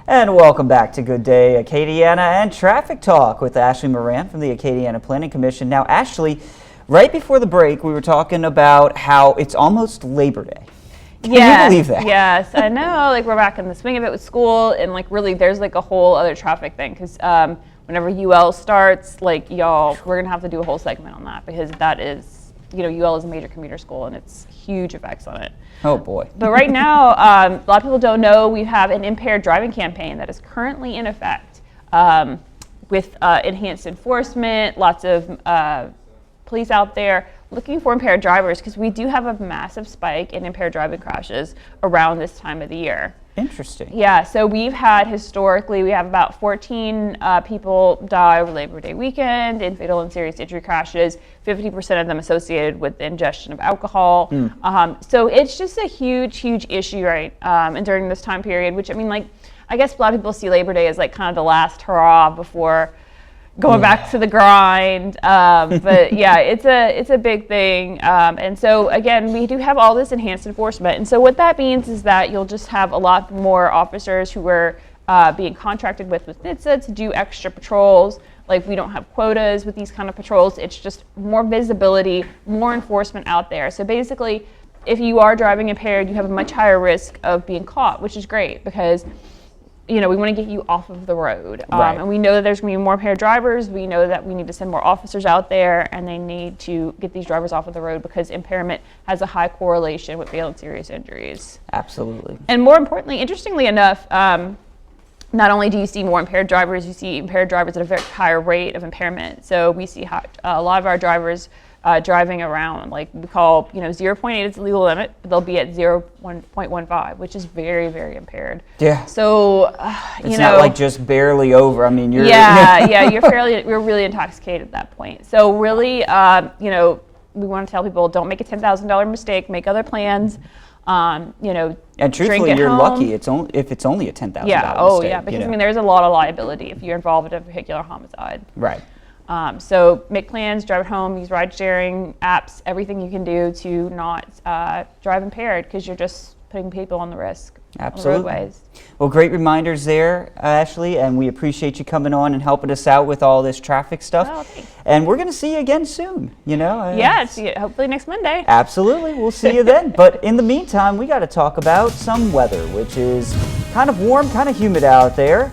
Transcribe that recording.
And welcome back to Good Day Acadiana and Traffic Talk with Ashley Moran from the Acadiana Planning Commission. Now, Ashley, right before the break, we were talking about how it's almost Labor Day. Can you believe that? Yes, I know. Like, we're back in the swing of it with school, and like really there's like a whole other traffic thing because whenever UL starts, like y'all, we're gonna have to do a whole segment on that because that is, UL is a major commuter school and it's huge effects on it. Oh boy. But right now, a lot of people don't know we have an impaired driving campaign that is currently in effect with enhanced enforcement, lots of police out there looking for impaired drivers because we do have a massive spike in impaired driving crashes around this time of the year. Interesting. Yeah, so we have about 14 people die over Labor Day weekend in fatal and serious injury crashes, 50% of them associated with the ingestion of alcohol. So it's just a huge issue, right? And during this time period, which I guess a lot of people see Labor Day as like kind of the last hurrah before going back to the grind, but yeah, it's a big thing, and so again, we do have all this enhanced enforcement, and so what that means is that you'll just have a lot more officers who are being contracted with NHTSA to do extra patrols. Like, we don't have quotas with these kind of patrols. It's just more visibility, more enforcement out there. So basically, if you are driving impaired, you have a much higher risk of being caught, which is great because we want to get you off of the road. Right. And we know that there's going to be more impaired drivers. We know that we need to send more officers out there, and they need to get these drivers off of the road because impairment has a high correlation with fatal and serious injuries. Absolutely. And more importantly, interestingly enough, not only do you see more impaired drivers, you see impaired drivers at a very higher rate of impairment. So we see a lot of our drivers driving around, like we call, 0.8 is the legal limit, but they'll be at 0.15, which is very, very impaired. Yeah. So, it's not like just barely over. I mean, you're you're really intoxicated at that point. So really, we want to tell people, don't make a $10,000 mistake, make other plans. And truthfully, you're lucky. If it's only a $10,000 mistake. Yeah, because there's a lot of liability if you're involved in a vehicular homicide. Right. So make plans, drive at home, use ride-sharing apps, everything you can do to not drive impaired because you're just putting people on the risk. Absolutely. On the roadways. Well, great reminders there, Ashley, and we appreciate you coming on and helping us out with all this traffic stuff. Oh, thanks. And we're going to see you again soon, See you hopefully next Monday. Absolutely. We'll see you then. But in the meantime, we got to talk about some weather, which is kind of warm, kind of humid out there.